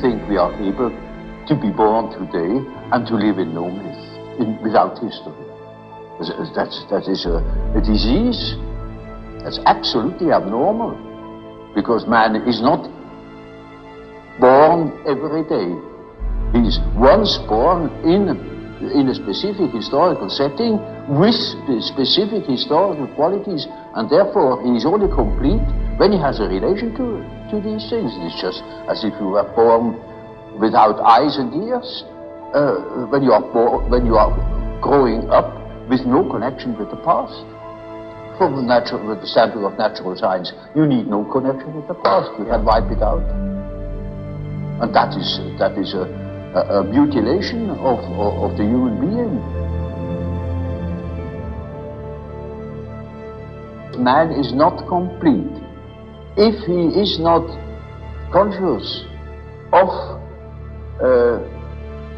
think we are able to be born today and to live in no myth, without history. That is a disease. That's absolutely abnormal, because man is not born every day. He is once born in a specific historical setting with the specific historical qualities, and therefore he is only complete when he has a relation to these things. It's just as if you were born without eyes and ears. When you are growing up with no connection with the past. From the standpoint of natural science, you need no connection with the past. You can wipe it out, and that is a mutilation of the human being. Man is not complete if he is not conscious of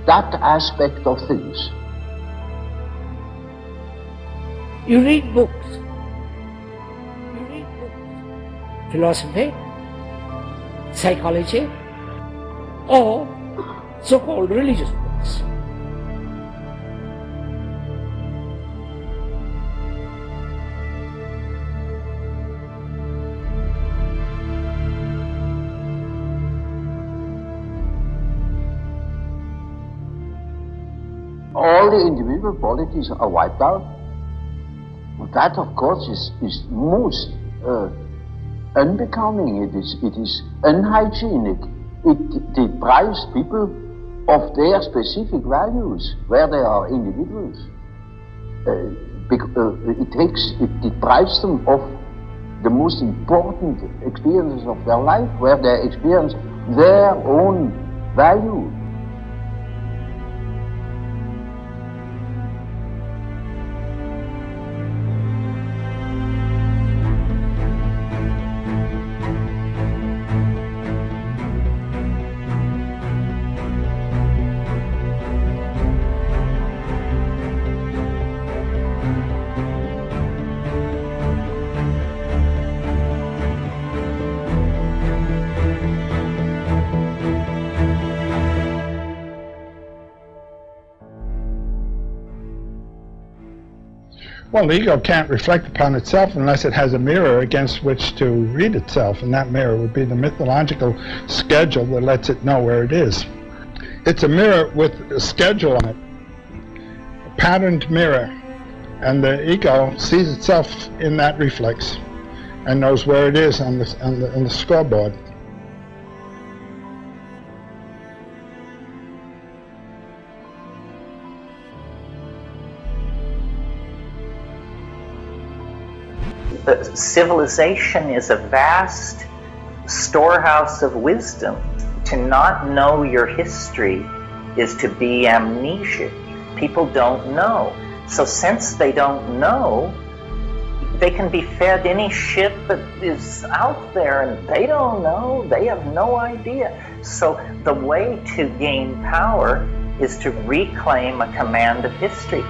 that aspect of things. You read books. Philosophy, psychology, or so-called religious books. All the individual qualities are wiped out. That, of course, is most unbecoming. It is unhygienic. It deprives people of their specific values where they are individuals. It deprives them of the most important experiences of their life, where they experience their own value. Well, the ego can't reflect upon itself unless it has a mirror against which to read itself, and that mirror would be the mythological schedule that lets it know where it is. It's a mirror with a schedule on it, a patterned mirror, and the ego sees itself in that reflex and knows where it is on the scoreboard. Civilization is a vast storehouse of wisdom. To not know your history is to be amnesic. People don't know. So since they don't know, they can be fed any shit that is out there, and they don't know. They have no idea. So the way to gain power is to reclaim a command of history.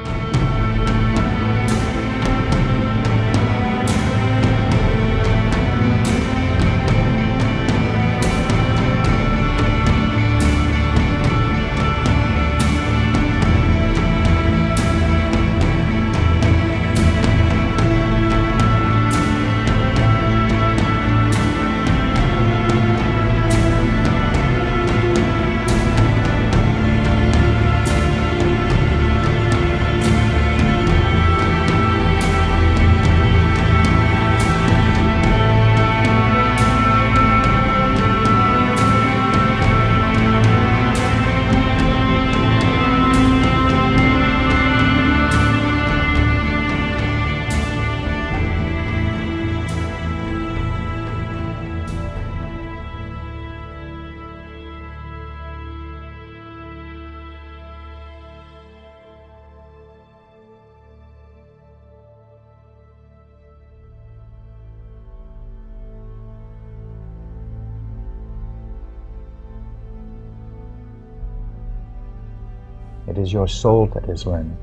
It is your soul that is learning.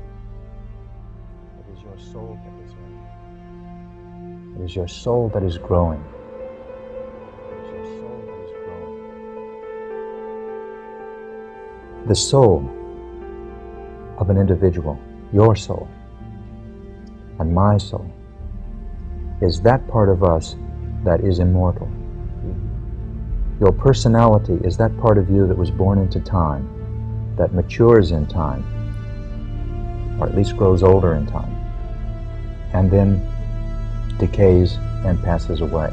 It is your soul that is learning. It is your soul that is growing. It is your soul that is growing. The soul of an individual, your soul and my soul, is that part of us that is immortal. Your personality is that part of you that was born into time, that matures in time, or at least grows older in time, and then decays and passes away.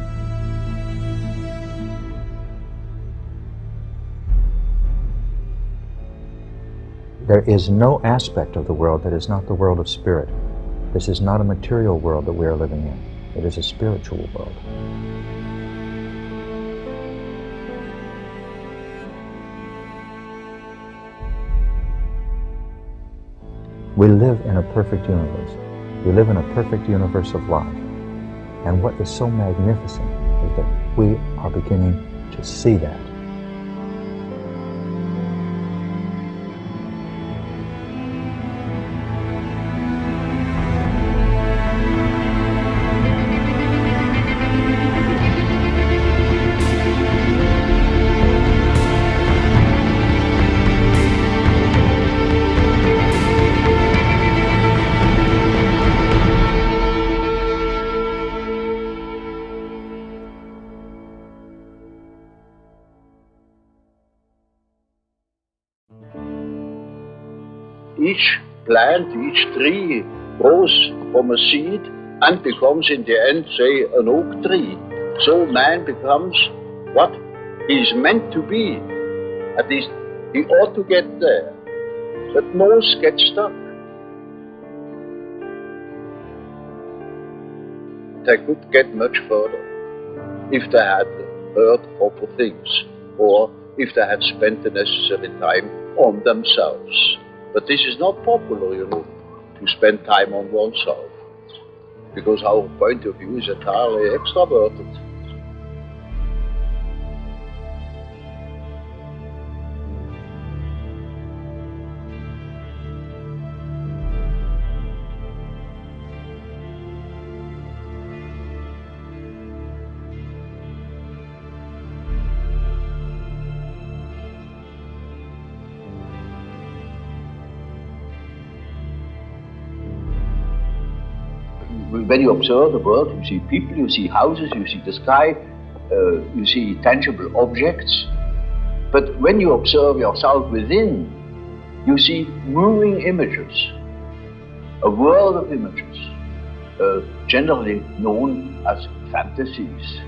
There is no aspect of the world that is not the world of spirit. This is not a material world that we are living in. It is a spiritual world. We live in a perfect universe. We live in a perfect universe of life. And what is so magnificent is that we are beginning to see that. Each plant, each tree grows from a seed and becomes in the end, say, an oak tree. So man becomes what he is meant to be. At least he ought to get there. But most get stuck. They could get much further if they had heard proper things, or if they had spent the necessary time on themselves. But this is not popular, you know, to spend time on oneself, because our point of view is entirely extroverted. When you observe the world, you see people, you see houses, you see the sky, you see tangible objects. But when you observe yourself within, you see moving images, a world of images, generally known as fantasies.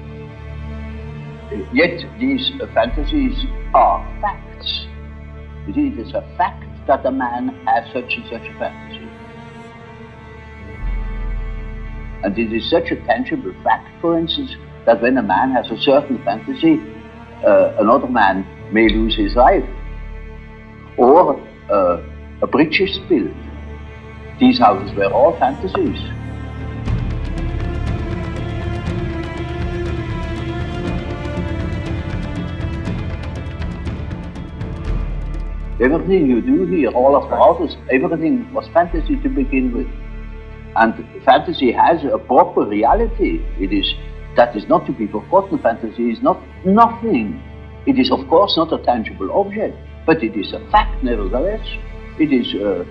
Yet these fantasies are facts. It is a fact that a man has such and such a fantasy. And it is such a tangible fact, for instance, that when a man has a certain fantasy, another man may lose his life. Or a bridge is built. These houses were all fantasies. Everything you do here, all of the houses, everything was fantasy to begin with. And fantasy has a proper reality. That is not to be forgotten. Fantasy is not nothing. It is, of course, not a tangible object, but it is a fact nevertheless. It is, a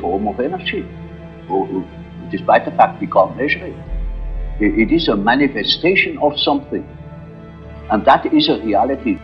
form of energy, despite the fact we can't measure it. It is a manifestation of something, and that is a reality.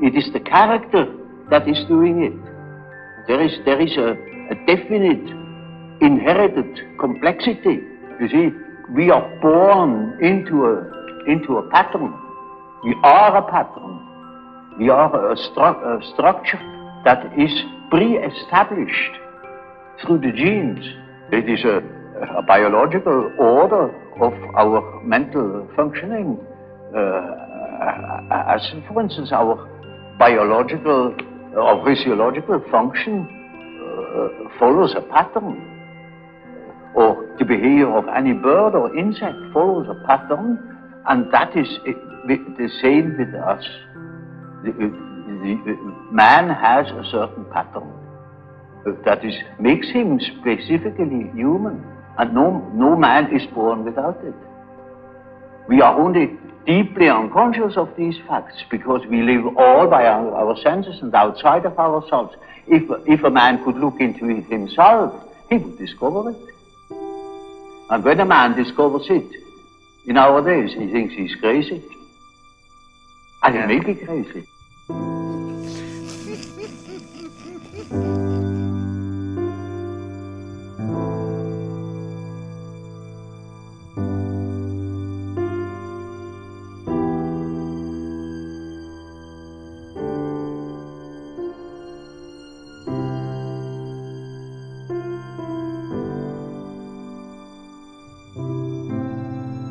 It is the character that is doing it. There is a definite inherited complexity. You see, We are born into a pattern. We are a pattern. We are a structure that is pre-established through the genes. It is a biological order of our mental functioning. As for instance, our biological or physiological function follows a pattern. Or the behavior of any bird or insect follows a pattern, and that is the same with us. Man has a certain pattern that makes him specifically human, and no man is born without it. We are only deeply unconscious of these facts because we live all by our senses and outside of ourselves. If a man could look into it himself, he would discover it. And when a man discovers it, in our days, he thinks he's crazy. And he may be crazy.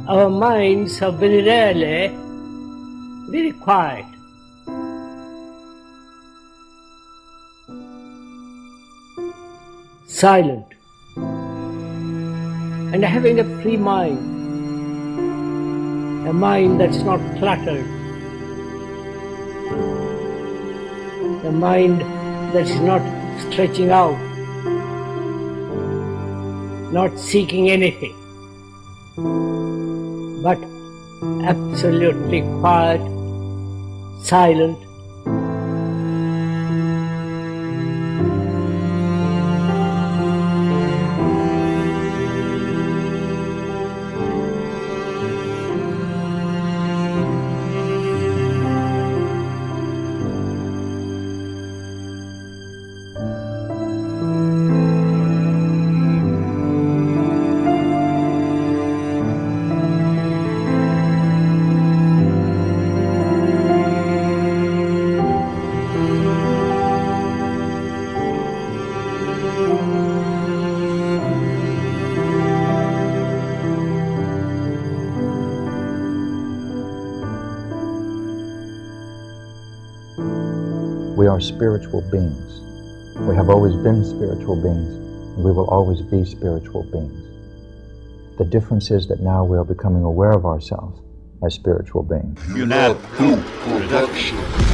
Our minds are very rarely very quiet. Silent. And having a free mind. A mind that's not cluttered. A mind that's not stretching out. Not seeking anything. But absolutely quiet, silent. We are spiritual beings. We have always been spiritual beings, and we will always be spiritual beings. The difference is that now we are becoming aware of ourselves as spiritual beings. Production.